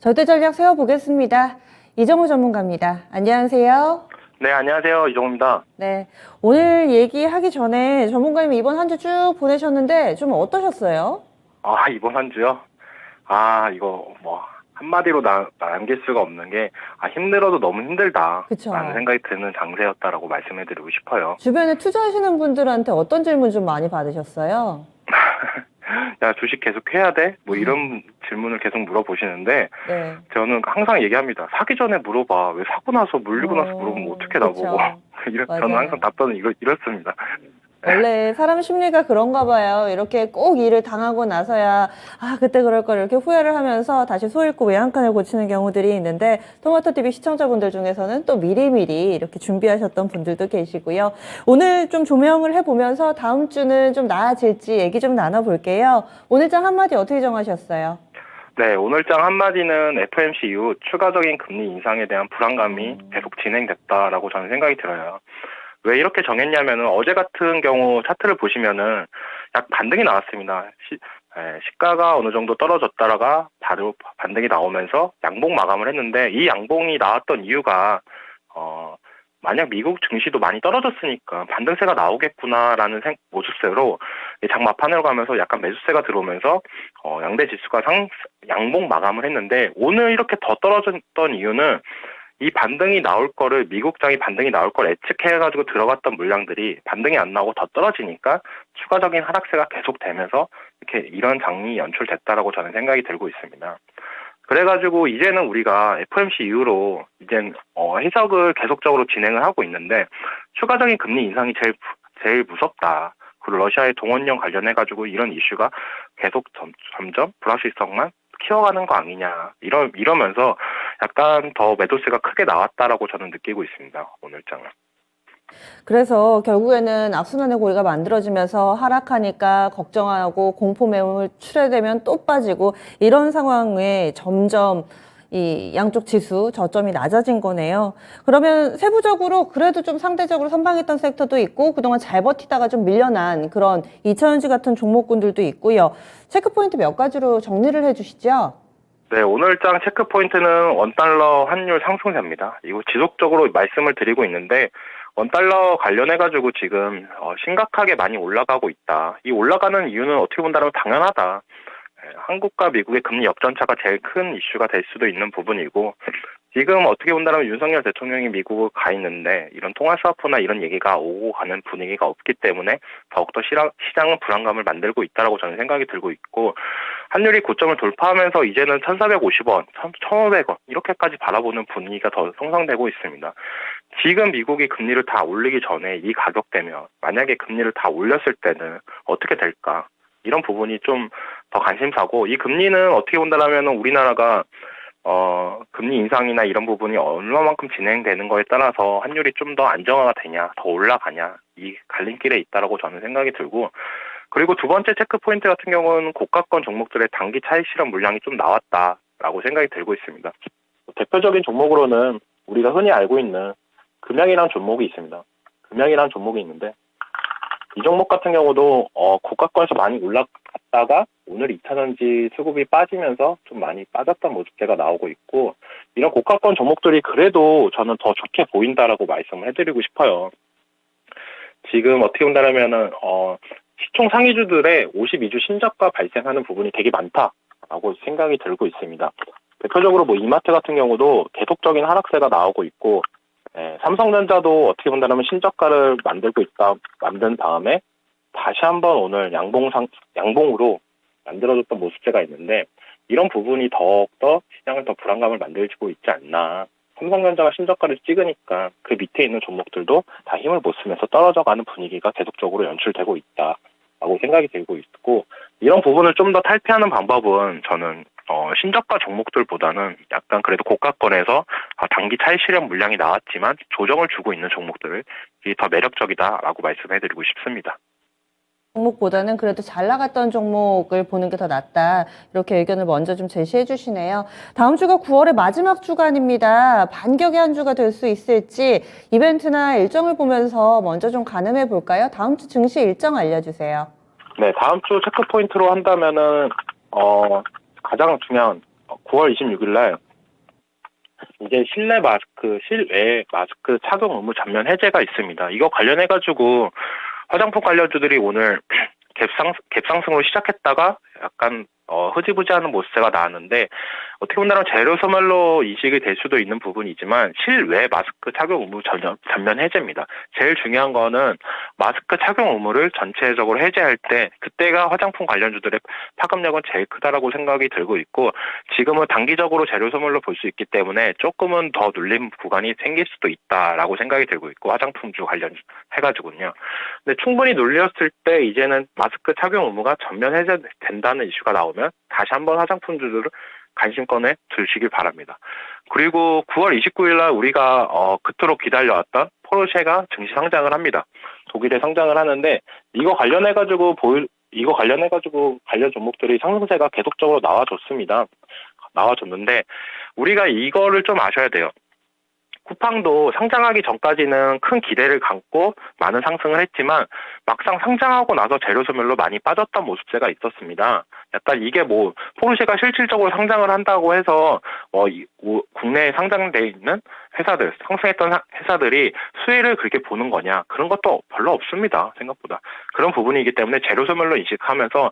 절대 전략 세워보겠습니다. 이정우 전문가입니다. 안녕하세요. 네, 안녕하세요. 이종우입니다. 네, 오늘 얘기하기 전에 전문가님 이번 한 주 쭉 보내셨는데 좀 어떠셨어요? 이번 한 주요? 이거 한마디로 남길 수가 없는 게, 힘들어도 너무 힘들다. 그쵸. 라는 생각이 드는 장세였다라고 말씀해드리고 싶어요. 주변에 투자하시는 분들한테 어떤 질문 좀 많이 받으셨어요? 야, 주식 계속 해야 돼? 이런 질문을 계속 물어보시는데, 네. 저는 항상 얘기합니다. 사기 전에 물어봐. 왜 사고 나서, 물리고 나서 물어보면 어떻게 나보고. 그쵸. 저는 항상 답변은 이렇습니다. 원래 사람 심리가 그런가 봐요. 이렇게 꼭 일을 당하고 나서야 그때 그럴 걸 이렇게 후회를 하면서 다시 소 잃고 외 한 칸을 고치는 경우들이 있는데 토마토TV 시청자분들 중에서는 또 미리미리 이렇게 준비하셨던 분들도 계시고요. 오늘 좀 조명을 해보면서 다음 주는 좀 나아질지 얘기 좀 나눠볼게요. 오늘장 한마디 어떻게 정하셨어요? 네, 오늘장 한마디는 FOMC 이후 추가적인 금리 인상에 대한 불안감이 계속 진행됐다라고 저는 생각이 들어요. 왜 이렇게 정했냐면은 어제 같은 경우 차트를 보시면은 약 반등이 나왔습니다. 시가가 어느 정도 떨어졌다가 바로 반등이 나오면서 양봉 마감을 했는데 이 양봉이 나왔던 이유가 만약 미국 증시도 많이 떨어졌으니까 반등세가 나오겠구나라는 모습세로 장마판으로 가면서 약간 매수세가 들어오면서 양대 지수가 양봉 마감을 했는데 오늘 이렇게 더 떨어졌던 이유는 이 반등이 나올 거를 미국장이 반등이 나올 걸 예측해가지고 들어갔던 물량들이 반등이 안 나오고 더 떨어지니까 추가적인 하락세가 계속되면서 이렇게 이런 장이 연출됐다라고 저는 생각이 들고 있습니다. 그래가지고 이제는 우리가 FOMC 이후로 이젠 해석을 계속적으로 진행을 하고 있는데 추가적인 금리 인상이 제일 무섭다. 그리고 러시아의 동원령 관련해가지고 이런 이슈가 계속 점점 불확실성만 키워가는 거 아니냐 이러면서 약간 더 매도세가 크게 나왔다라고 저는 느끼고 있습니다. 오늘장은. 그래서 결국에는 악순환의 고리가 만들어지면서 하락하니까 걱정하고 공포 매물 출회되면 또 빠지고 이런 상황에 점점 이 양쪽 지수 저점이 낮아진 거네요. 그러면 세부적으로 그래도 좀 상대적으로 선방했던 섹터도 있고 그동안 잘 버티다가 좀 밀려난 그런 2차전지 같은 종목군들도 있고요. 체크포인트 몇 가지로 정리를 해주시죠. 네, 오늘장 체크포인트는 원달러 환율 상승세입니다. 이거 지속적으로 말씀을 드리고 있는데 원달러 관련해가지고 지금 심각하게 많이 올라가고 있다. 이 올라가는 이유는 어떻게 본다면 당연하다. 한국과 미국의 금리 역전차가 제일 큰 이슈가 될 수도 있는 부분이고 지금 어떻게 본다면 윤석열 대통령이 미국을 가 있는데 이런 통화 스와프나 이런 얘기가 오고 가는 분위기가 없기 때문에 더욱더 시장은 불안감을 만들고 있다라고 저는 생각이 들고 있고 환율이 고점을 돌파하면서 이제는 1,450원, 1,500원 이렇게까지 바라보는 분위기가 더 형성되고 있습니다. 지금 미국이 금리를 다 올리기 전에 이 가격대면 만약에 금리를 다 올렸을 때는 어떻게 될까? 이런 부분이 좀 더 관심사고 이 금리는 어떻게 본다면 우리나라가 금리 인상이나 이런 부분이 얼마만큼 진행되는 거에 따라서 환율이 좀 더 안정화가 되냐, 더 올라가냐 이 갈림길에 있다라고 저는 생각이 들고 그리고 두 번째 체크 포인트 같은 경우는 고가권 종목들의 단기 차익 실현 물량이 좀 나왔다라고 생각이 들고 있습니다. 대표적인 종목으로는 우리가 흔히 알고 있는 금양이라는 종목이 있습니다. 금양이라는 종목이 있는데 이 종목 같은 경우도 고가권에서 많이 올라갔다가 오늘 2차전지 수급이 빠지면서 좀 많이 빠졌던 모습대가 나오고 있고 이런 고가권 종목들이 그래도 저는 더 좋게 보인다라고 말씀을 해드리고 싶어요. 지금 어떻게 본다면은 시총 상위주들의 52주 신저가 발생하는 부분이 되게 많다라고 생각이 들고 있습니다. 대표적으로 이마트 같은 경우도 계속적인 하락세가 나오고 있고 삼성전자도 어떻게 본다면 신저가를 만든 다음에 다시 한번 오늘 양봉으로 만들어줬던 모습제가 있는데 이런 부분이 더욱더 시장을 더 불안감을 만들고 있지 않나. 삼성전자가 신저가를 찍으니까 그 밑에 있는 종목들도 다 힘을 못 쓰면서 떨어져가는 분위기가 계속적으로 연출되고 있다라고 생각이 들고 있고 이런 부분을 좀 더 탈피하는 방법은 저는 신저가 종목들보다는 약간 그래도 고가권에서 단기 차익 실현 물량이 나왔지만 조정을 주고 있는 종목들이 더 매력적이다라고 말씀해드리고 싶습니다. 종목보다는 그래도 잘 나갔던 종목을 보는 게 더 낫다. 이렇게 의견을 먼저 좀 제시해 주시네요. 다음 주가 9월의 마지막 주간입니다. 반격의 한 주가 될 수 있을지 이벤트나 일정을 보면서 먼저 좀 가늠해 볼까요? 다음 주 증시 일정 알려주세요. 네, 다음 주 체크포인트로 한다면은 가장 중요한 9월 26일 날 이제 실외 마스크 착용 의무 전면 해제가 있습니다. 이거 관련해가지고 화장품 관련주들이 오늘 갭상승으로 시작했다가 약간 흐지부지하는 모습세가 나왔는데 어떻게 본다면 재료 소멸로 인식이 될 수도 있는 부분이지만 실외 마스크 착용 의무 전면 해제입니다. 제일 중요한 거는 마스크 착용 의무를 전체적으로 해제할 때 그때가 화장품 관련주들의 파급력은 제일 크다라고 생각이 들고 있고 지금은 단기적으로 재료 소멸로 볼 수 있기 때문에 조금은 더 눌림 구간이 생길 수도 있다라고 생각이 들고 있고 화장품주 관련 해가지고요. 근데 충분히 눌렸을 때 이제는 마스크 착용 의무가 전면 해제된다는 이슈가 나오면 다시 한번 화장품주들을 관심권에 두시길 바랍니다. 그리고 9월 29일 날 우리가 그토록 기다려왔던 포르쉐가 증시 상장을 합니다. 독일에 상장을 하는데 이거 관련해가지고 관련 종목들이 상승세가 계속적으로 나와줬는데 우리가 이거를 좀 아셔야 돼요. 쿠팡도 상장하기 전까지는 큰 기대를 갖고 많은 상승을 했지만 막상 상장하고 나서 재료 소멸로 많이 빠졌던 모습세가 있었습니다. 약간 이게 포르쉐가 실질적으로 상장을 한다고 해서 국내에 상장돼 있는 회사들, 상승했던 회사들이 수혜를 그렇게 보는 거냐 그런 것도 별로 없습니다. 생각보다. 그런 부분이기 때문에 재료 소멸로 인식하면서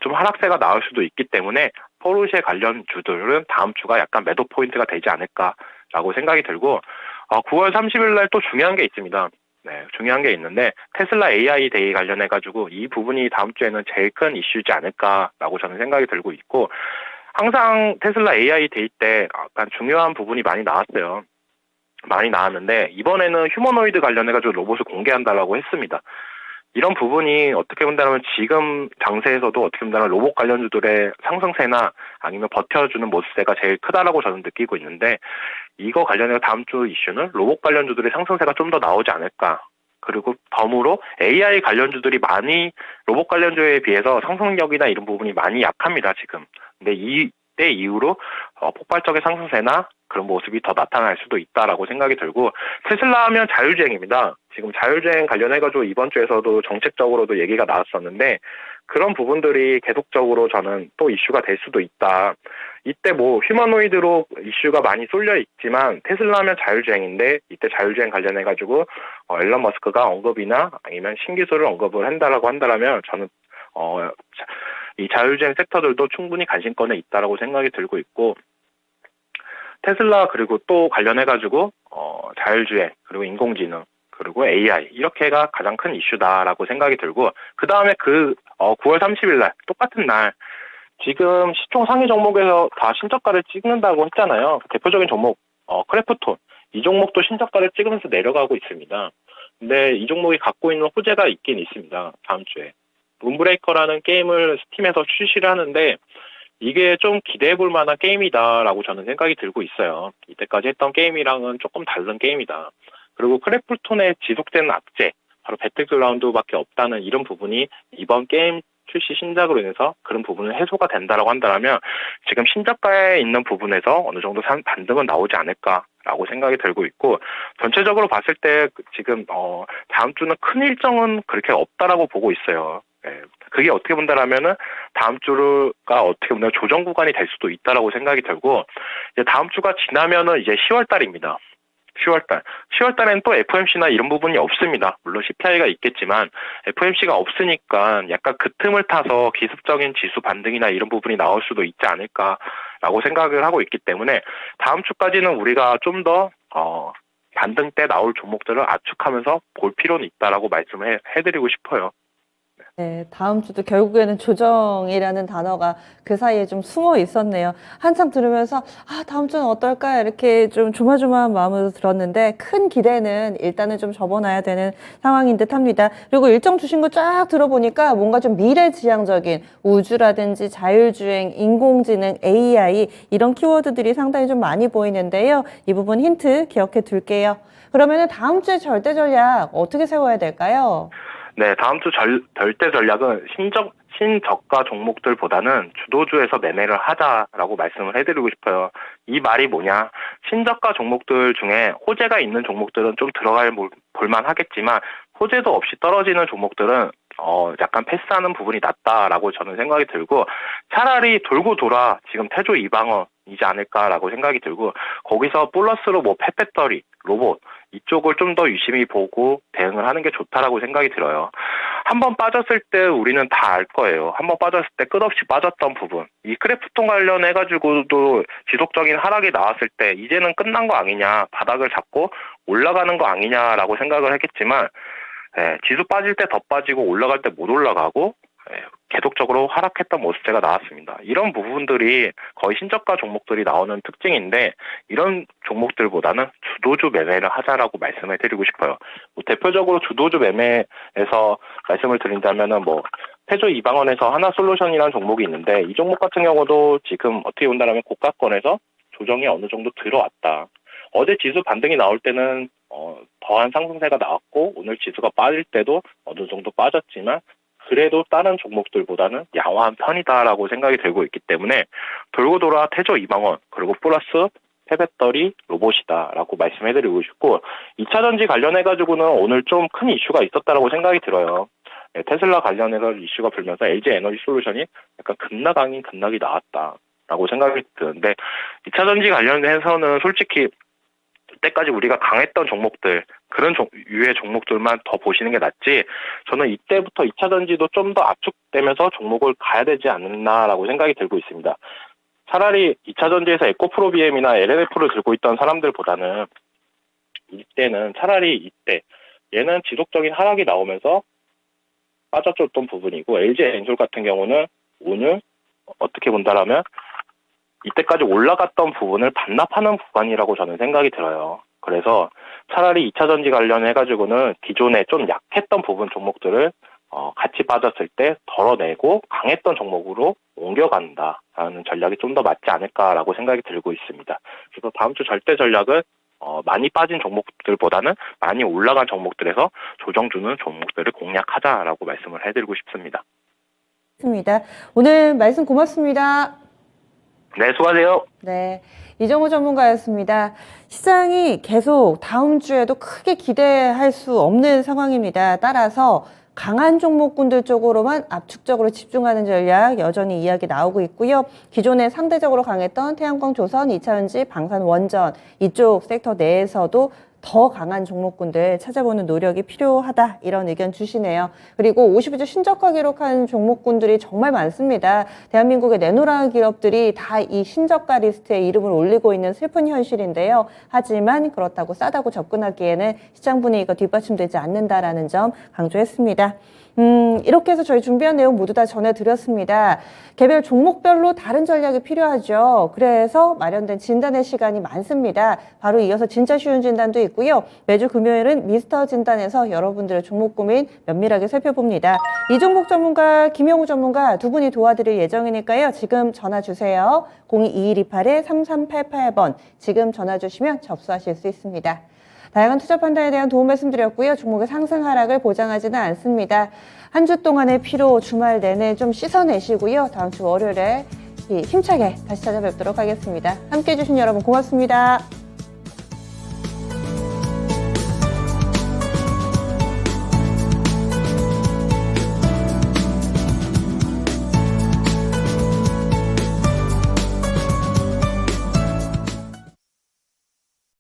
좀 하락세가 나올 수도 있기 때문에 포르쉐 관련 주들은 다음 주가 약간 매도 포인트가 되지 않을까라고 생각이 들고 9월 30일 날 또 중요한 게 있습니다. 네, 중요한 게 있는데 테슬라 AI 데이 관련해가지고 이 부분이 다음 주에는 제일 큰 이슈지 않을까라고 저는 생각이 들고 있고 항상 테슬라 AI 데이 때 약간 중요한 부분이 많이 나왔어요. 많이 나왔는데 이번에는 휴머노이드 관련해가지고 로봇을 공개한다라고 했습니다. 이런 부분이 어떻게 본다면 지금 장세에서도 어떻게 본다면 로봇 관련주들의 상승세나 아니면 버텨주는 모습세가 제일 크다라고 저는 느끼고 있는데 이거 관련해서 다음 주 이슈는 로봇 관련주들의 상승세가 좀 더 나오지 않을까. 그리고 덤으로 AI 관련주들이 많이 로봇 관련주에 비해서 상승력이나 이런 부분이 많이 약합니다, 지금. 근데 이때 이후로 폭발적인 상승세나 그런 모습이 더 나타날 수도 있다라고 생각이 들고 테슬라 하면 자율주행입니다. 지금 자율주행 관련해가지고 이번 주에서도 정책적으로도 얘기가 나왔었는데 그런 부분들이 계속적으로 저는 또 이슈가 될 수도 있다. 이때 휴머노이드로 이슈가 많이 쏠려 있지만 테슬라 하면 자율주행인데 이때 자율주행 관련해가지고 앨런 머스크가 언급이나 아니면 신기술을 언급을 한다면 저는 이 자율주행 섹터들도 충분히 관심권에 있다라고 생각이 들고 있고 테슬라 그리고 또 관련해가지고 자율주행 그리고 인공지능 그리고 AI 이렇게가 가장 큰 이슈다라고 생각이 들고 그 다음에 9월 30일 날 똑같은 날 지금 시총 상위 종목에서 다 신저가를 찍는다고 했잖아요. 대표적인 종목 크래프톤 이 종목도 신저가를 찍으면서 내려가고 있습니다. 근데 이 종목이 갖고 있는 호재가 있긴 있습니다. 다음 주에 문브레이커라는 게임을 스팀에서 출시를 하는데 이게 좀 기대해볼 만한 게임이다라고 저는 생각이 들고 있어요. 이때까지 했던 게임이랑은 조금 다른 게임이다. 그리고 크래프톤의 지속되는 악재, 바로 배틀그라운드밖에 없다는 이런 부분이 이번 게임 출시 신작으로 인해서 그런 부분은 해소가 된다라고 한다면 지금 신작가에 있는 부분에서 어느 정도 반등은 나오지 않을까라고 생각이 들고 있고 전체적으로 봤을 때 지금 다음 주는 큰 일정은 그렇게 없다라고 보고 있어요. 네. 그게 어떻게 본다라면은 다음 주가 어떻게 보면 조정 구간이 될 수도 있다라고 생각이 들고 이제 다음 주가 지나면은 이제 10월 달입니다. 10월 달에는 또 FOMC나 이런 부분이 없습니다. 물론 CPI가 있겠지만 FOMC가 없으니까 약간 그 틈을 타서 기습적인 지수 반등이나 이런 부분이 나올 수도 있지 않을까라고 생각을 하고 있기 때문에 다음 주까지는 우리가 좀 더 반등 때 나올 종목들을 압축하면서 볼 필요는 있다라고 말씀을 해드리고 싶어요. 네, 다음 주도 결국에는 조정이라는 단어가 그 사이에 좀 숨어 있었네요. 한참 들으면서 다음 주는 어떨까 이렇게 좀 조마조마한 마음으로 들었는데 큰 기대는 일단은 좀 접어놔야 되는 상황인 듯 합니다. 그리고 일정 주신 거 쫙 들어보니까 뭔가 좀 미래지향적인 우주라든지 자율주행, 인공지능, AI 이런 키워드들이 상당히 좀 많이 보이는데요. 이 부분 힌트 기억해 둘게요. 그러면은 다음 주에 절대 전략 어떻게 세워야 될까요? 네, 다음 주 절대 전략은 신저가 종목들보다는 주도주에서 매매를 하자라고 말씀을 해드리고 싶어요. 이 말이 뭐냐? 신저가 종목들 중에 호재가 있는 종목들은 좀 들어갈 볼만 하겠지만 호재도 없이 떨어지는 종목들은 약간 패스하는 부분이 낫다라고 저는 생각이 들고, 차라리 돌고 돌아 지금 태조 이방원이지 않을까라고 생각이 들고, 거기서 플러스로 뭐 펫배터리, 로봇 이쪽을 좀 더 유심히 보고 대응을 하는 게 좋다라고 생각이 들어요. 한번 빠졌을 때 우리는 다 알 거예요. 한번 빠졌을 때 끝없이 빠졌던 부분. 이 크래프톤 관련해가지고도 지속적인 하락이 나왔을 때 이제는 끝난 거 아니냐, 바닥을 잡고 올라가는 거 아니냐라고 생각을 했겠지만, 지수 빠질 때 더 빠지고 올라갈 때 못 올라가고 계속적으로 하락했던 모습세가 나왔습니다. 이런 부분들이 거의 신저가 종목들이 나오는 특징인데, 이런 종목들보다는 주도주 매매를 하자라고 말씀을 드리고 싶어요. 뭐 대표적으로 주도주 매매에서 말씀을 드린다면은 태조 이방원에서 하나솔루션이라는 종목이 있는데, 이 종목 같은 경우도 지금 어떻게 본다면 고가권에서 조정이 어느 정도 들어왔다. 어제 지수 반등이 나올 때는 더한 상승세가 나왔고, 오늘 지수가 빠질 때도 어느 정도 빠졌지만 그래도 다른 종목들보다는 양호한 편이다라고 생각이 들고 있기 때문에, 돌고 돌아 태조 이방원 그리고 플러스 폐배터리 로봇이다라고 말씀해드리고 싶고, 2차전지 관련해가지고는 오늘 좀 큰 이슈가 있었다라고 생각이 들어요. 테슬라 관련해서 이슈가 불면서 LG 에너지 솔루션이 약간 급락 아닌 급락이 나왔다라고 생각이 드는데, 2차전지 관련해서는 솔직히 이때까지 우리가 강했던 종목들, 그런 유의 종목들만 더 보시는 게 낫지, 저는 이때부터 2차전지도 좀 더 압축되면서 종목을 가야 되지 않나라고 생각이 들고 있습니다. 차라리 2차전지에서 에코프로비엠이나 LNF를 들고 있던 사람들보다는 이때는 차라리 이때, 얘는 지속적인 하락이 나오면서 빠져줬던 부분이고, LG 엔솔 같은 경우는 오늘 어떻게 본다라면 이때까지 올라갔던 부분을 반납하는 구간이라고 저는 생각이 들어요. 그래서 차라리 2차전지 관련해가지고는 기존에 좀 약했던 부분 종목들을 같이 빠졌을 때 덜어내고 강했던 종목으로 옮겨간다라는 전략이 좀 더 맞지 않을까라고 생각이 들고 있습니다. 그래서 다음 주 절대 전략은 많이 빠진 종목들보다는 많이 올라간 종목들에서 조정 주는 종목들을 공략하자라고 말씀을 해드리고 싶습니다. 좋습니다. 오늘 말씀 고맙습니다. 네, 수고하세요. 네, 이정우 전문가였습니다. 시장이 계속 다음 주에도 크게 기대할 수 없는 상황입니다. 따라서 강한 종목군들 쪽으로만 압축적으로 집중하는 전략 여전히 이야기 나오고 있고요. 기존에 상대적으로 강했던 태양광, 조선, 2차전지, 방산, 원전 이쪽 섹터 내에서도 더 강한 종목군들 찾아보는 노력이 필요하다, 이런 의견 주시네요. 그리고 52주 신저가 기록한 종목군들이 정말 많습니다. 대한민국의 내노라 기업들이 다 이 신저가 리스트에 이름을 올리고 있는 슬픈 현실인데요. 하지만 그렇다고 싸다고 접근하기에는 시장 분위기가 뒷받침되지 않는다라는 점 강조했습니다. 이렇게 해서 저희 준비한 내용 모두 다 전해드렸습니다. 개별 종목별로 다른 전략이 필요하죠. 그래서 마련된 진단의 시간이 많습니다. 바로 이어서 진짜 쉬운 진단도 있고요. 매주 금요일은 미스터 진단에서 여러분들의 종목 고민 면밀하게 살펴봅니다. 이종목 전문가, 김영우 전문가 두 분이 도와드릴 예정이니까요. 지금 전화 주세요. 02-21-3388번 지금 전화 주시면 접수하실 수 있습니다. 다양한 투자 판단에 대한 도움 말씀드렸고요. 종목의 상승 하락을 보장하지는 않습니다. 한 주 동안의 피로 주말 내내 좀 씻어내시고요. 다음 주 월요일에 힘차게 다시 찾아뵙도록 하겠습니다. 함께해 주신 여러분 고맙습니다.